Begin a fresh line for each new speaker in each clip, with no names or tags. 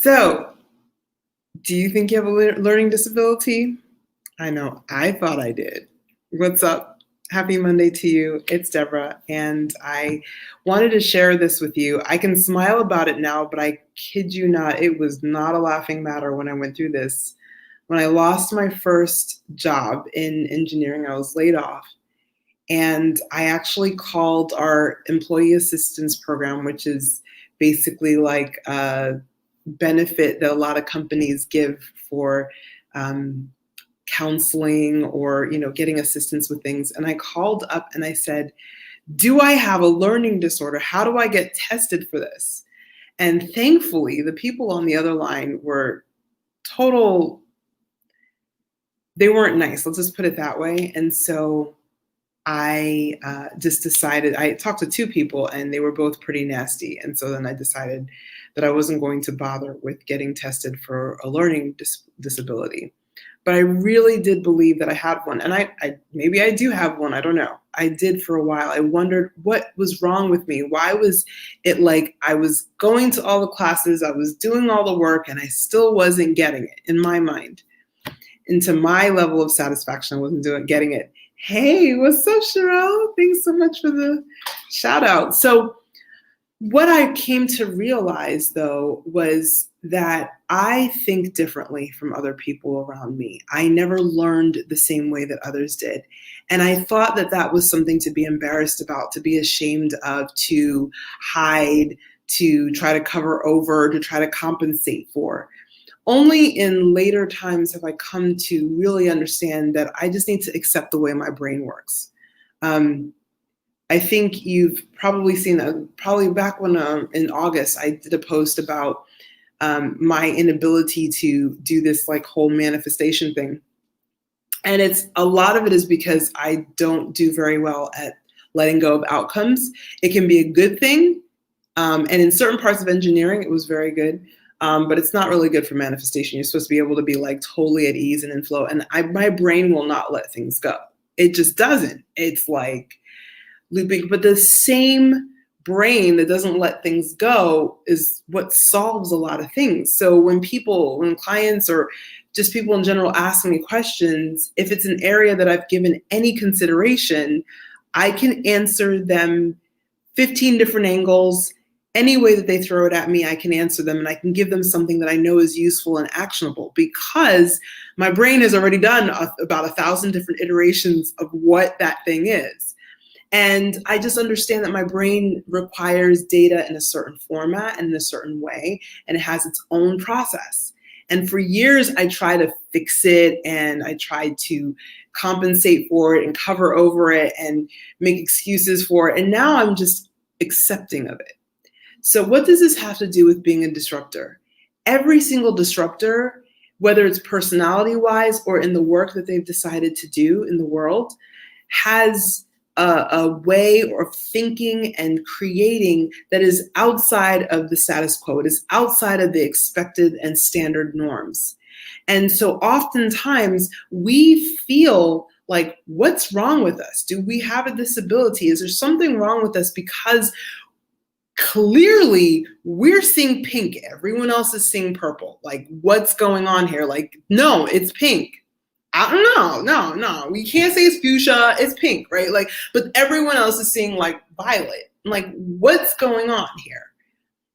So, do you think you have a learning disability? I know I thought I did. What's up? Happy Monday to you. It's Deborah, and I wanted to share this with you. I can smile about it now, but I kid you not, it was not a laughing matter when I went through this. When I lost my first job in engineering, I was laid off, and I actually called our employee assistance program, which is basically like a benefit that a lot of companies give for counseling or getting assistance with things. And I called up and I said, do I have a learning disorder? How do I get tested for this? And thankfully the people on the other line were they weren't nice, let's just put it that way. And so I just decided, I talked to two people and they were both pretty nasty. And so then I decided that I wasn't going to bother with getting tested for a learning disability. But I really did believe that I had one. And I maybe I do have one, I don't know. I did for a while. I wondered what was wrong with me. Why was it like I was going to all the classes, I was doing all the work, and I still wasn't getting it in my mind. And to my level of satisfaction, I wasn't getting it. Hey, what's up, Sherelle? Thanks so much for the shout out. So what I came to realize, though, was that I think differently from other people around me. I never learned the same way that others did. And I thought that that was something to be embarrassed about, to be ashamed of, to hide, to try to cover over, to try to compensate for. Only in later times have I come to really understand that I just need to accept the way my brain works. I think you've probably seen that, probably back when in August, I did a post about my inability to do this like whole manifestation thing. And a lot of it is because I don't do very well at letting go of outcomes. It can be a good thing. And in certain parts of engineering, it was very good. But it's not really good for manifestation. You're supposed to be able to be like totally at ease and in flow. And my brain will not let things go. It just doesn't. It's like looping. But the same brain that doesn't let things go is what solves a lot of things. So when clients or just people in general ask me questions, if it's an area that I've given any consideration, I can answer them 15 different angles. Any way that they throw it at me, I can answer them, and I can give them something that I know is useful and actionable because my brain has already done about 1,000 different iterations of what that thing is. And I just understand that my brain requires data in a certain format and in a certain way, and it has its own process. And for years, I tried to fix it, and I tried to compensate for it and cover over it and make excuses for it. And now I'm just accepting of it. So what does this have to do with being a disruptor? Every single disruptor, whether it's personality-wise or in the work that they've decided to do in the world, has a way of thinking and creating that is outside of the status quo. It is outside of the expected and standard norms. And so oftentimes we feel like, what's wrong with us? Do we have a disability? Is there something wrong with us? Because clearly we're seeing pink, everyone else is seeing purple. Like, what's going on here? Like, no, it's pink. I don't know, no, we can't say it's fuchsia, it's pink, right? Like, but everyone else is seeing like violet. Like, what's going on here?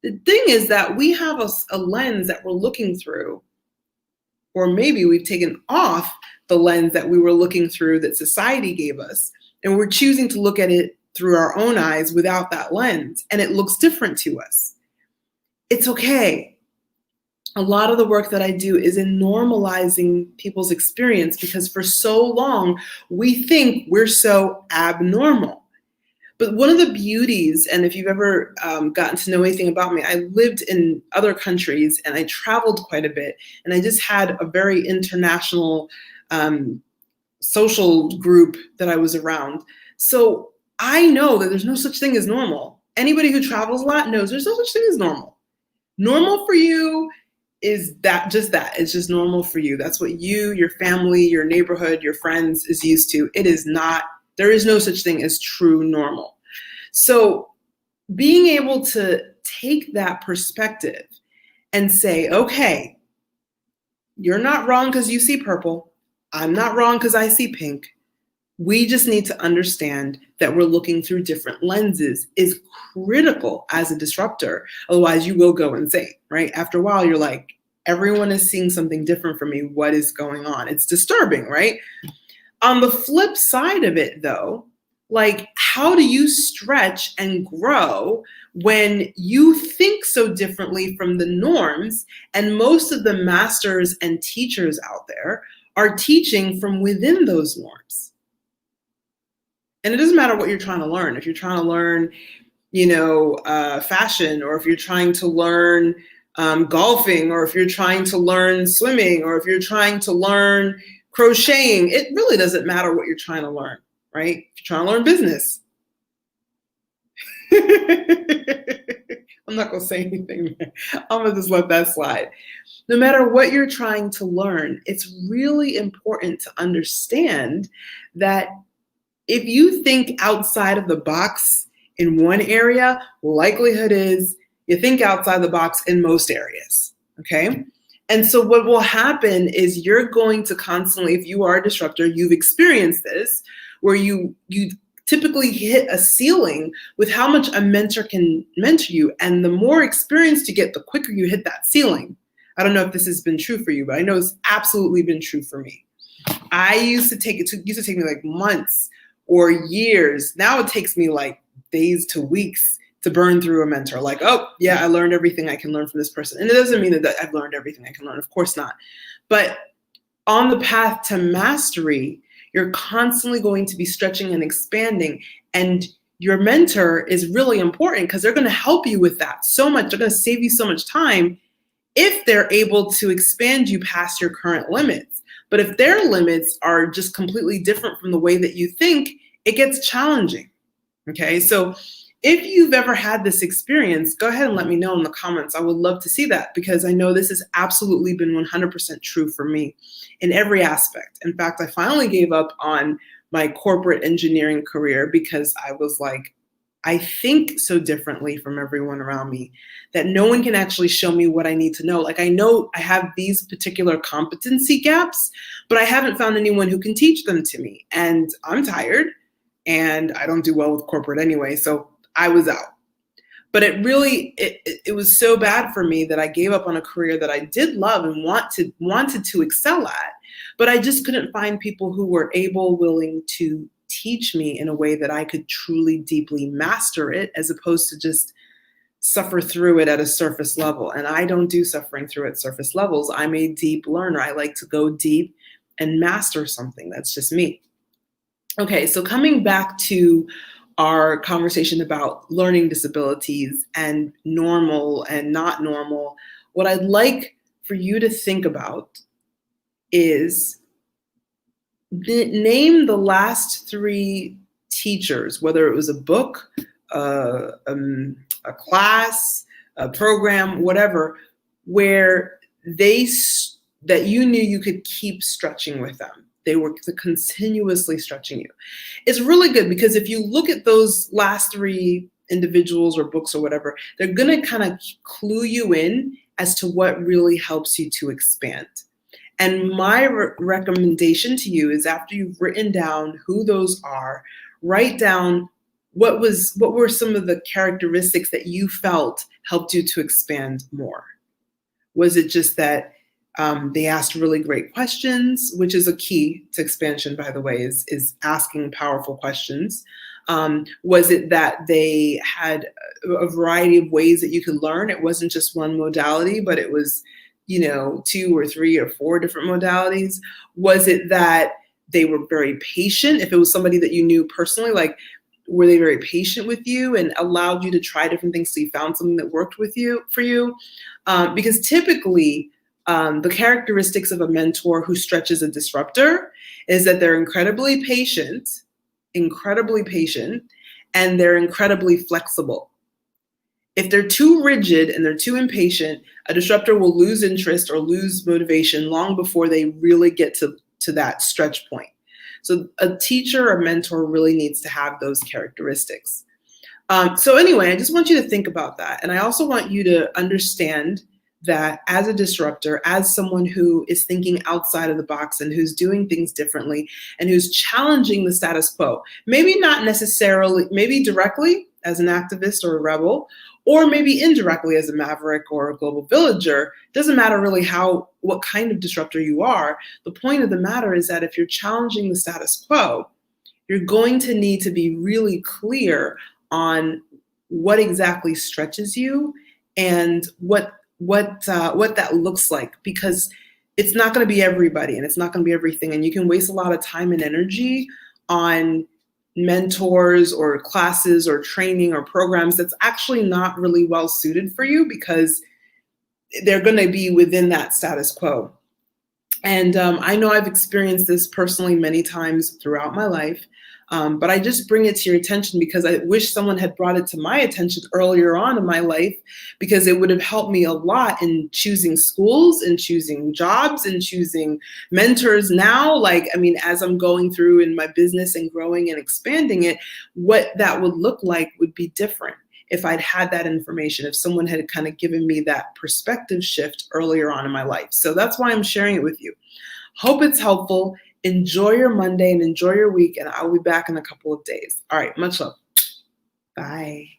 The thing is that we have a lens that we're looking through, or maybe we've taken off the lens that we were looking through that society gave us, and we're choosing to look at it through our own eyes without that lens, and it looks different to us. It's okay. A lot of the work that I do is in normalizing people's experience because for so long we think we're so abnormal. But one of the beauties, and if you've ever gotten to know anything about me, I lived in other countries and I traveled quite a bit, and I just had a very international social group that I was around. So I know that there's no such thing as normal. Anybody who travels a lot knows there's no such thing as normal. Normal for you is that. It's just normal for you. That's what you, your family, your neighborhood, your friends is used to. It is not, there is no such thing as true normal. So being able to take that perspective and say, okay, you're not wrong because you see purple. I'm not wrong because I see pink. We just need to understand that we're looking through different lenses is critical as a disruptor. Otherwise, you will go insane, right? After a while, you're like, everyone is seeing something different from me. What is going on? It's disturbing, right? On the flip side of it, though, like, how do you stretch and grow when you think so differently from the norms? And most of the masters and teachers out there are teaching from within those norms. And it doesn't matter what you're trying to learn. If you're trying to learn, fashion, or if you're trying to learn golfing, or if you're trying to learn swimming, or if you're trying to learn crocheting, it really doesn't matter what you're trying to learn, right? If you're trying to learn business. I'm not going to say anything. I'm going to just let that slide. No matter what you're trying to learn, it's really important to understand that if you think outside of the box in one area, likelihood is you think outside the box in most areas, okay? And so what will happen is you're going to constantly, if you are a disruptor, you've experienced this, where you typically hit a ceiling with how much a mentor can mentor you. And the more experienced you get, the quicker you hit that ceiling. I don't know if this has been true for you, but I know it's absolutely been true for me. I used to take me like months or years. Now it takes me like days to weeks to burn through a mentor. Like, oh yeah, I learned everything I can learn from this person. And it doesn't mean that I've learned everything I can learn, of course not. But on the path to mastery, you're constantly going to be stretching and expanding. And your mentor is really important because they're going to help you with that so much. They're going to save you so much time if they're able to expand you past your current limits. But if their limits are just completely different from the way that you think, it gets challenging. Okay, so if you've ever had this experience, go ahead and let me know in the comments. I would love to see that because I know this has absolutely been 100% true for me in every aspect. In fact, I finally gave up on my corporate engineering career because I was like, I think so differently from everyone around me that no one can actually show me what I need to know. Like, I know I have these particular competency gaps, but I haven't found anyone who can teach them to me. And I'm tired and I don't do well with corporate anyway. So I was out. But it was so bad for me that I gave up on a career that I did love and wanted to excel at. But I just couldn't find people who were able, willing to teach me in a way that I could truly, deeply master it, as opposed to just suffer through it at a surface level. And I don't do suffering through at surface levels. I'm a deep learner. I like to go deep and master something. That's just me. Okay, so coming back to our conversation about learning disabilities and normal and not normal, what I'd like for you to think about is name the last 3 teachers, whether it was a book, a class, a program, whatever, where that you knew you could keep stretching with them. They were continuously stretching you. It's really good because if you look at those last 3 individuals or books or whatever, they're going to kind of clue you in as to what really helps you to expand. And my recommendation to you is, after you've written down who those are, write down what were some of the characteristics that you felt helped you to expand more. Was it just that they asked really great questions, which is a key to expansion, by the way, is asking powerful questions? Was it that they had a variety of ways that you could learn? It wasn't just one modality, but it was 2 or 3 or 4 different modalities? Was it that they were very patient? If it was somebody that you knew personally, like, were they very patient with you and allowed you to try different things so you found something that worked for you? Because typically, the characteristics of a mentor who stretches a disruptor is that they're incredibly patient, and they're incredibly flexible. If they're too rigid and they're too impatient, a disruptor will lose interest or lose motivation long before they really get to that stretch point. So a teacher or mentor really needs to have those characteristics. So anyway, I just want you to think about that. And I also want you to understand that as a disruptor, as someone who is thinking outside of the box and who's doing things differently and who's challenging the status quo, maybe not necessarily, maybe directly as an activist or a rebel, or maybe indirectly as a maverick or a global villager, doesn't matter really what kind of disruptor you are. The point of the matter is that if you're challenging the status quo, you're going to need to be really clear on what exactly stretches you and what that looks like, because it's not going to be everybody and it's not going to be everything, and you can waste a lot of time and energy on mentors or classes or training or programs that's actually not really well suited for you because they're going to be within that status quo. And I know I've experienced this personally many times throughout my life, but I just bring it to your attention because I wish someone had brought it to my attention earlier on in my life, because it would have helped me a lot in choosing schools and choosing jobs and choosing mentors now. Like, I mean, as I'm going through in my business and growing and expanding it, what that would look like would be different if I'd had that information, if someone had kind of given me that perspective shift earlier on in my life. So that's why I'm sharing it with you. Hope it's helpful. Enjoy your Monday and enjoy your week, and I'll be back in a couple of days. All right, much love. Bye.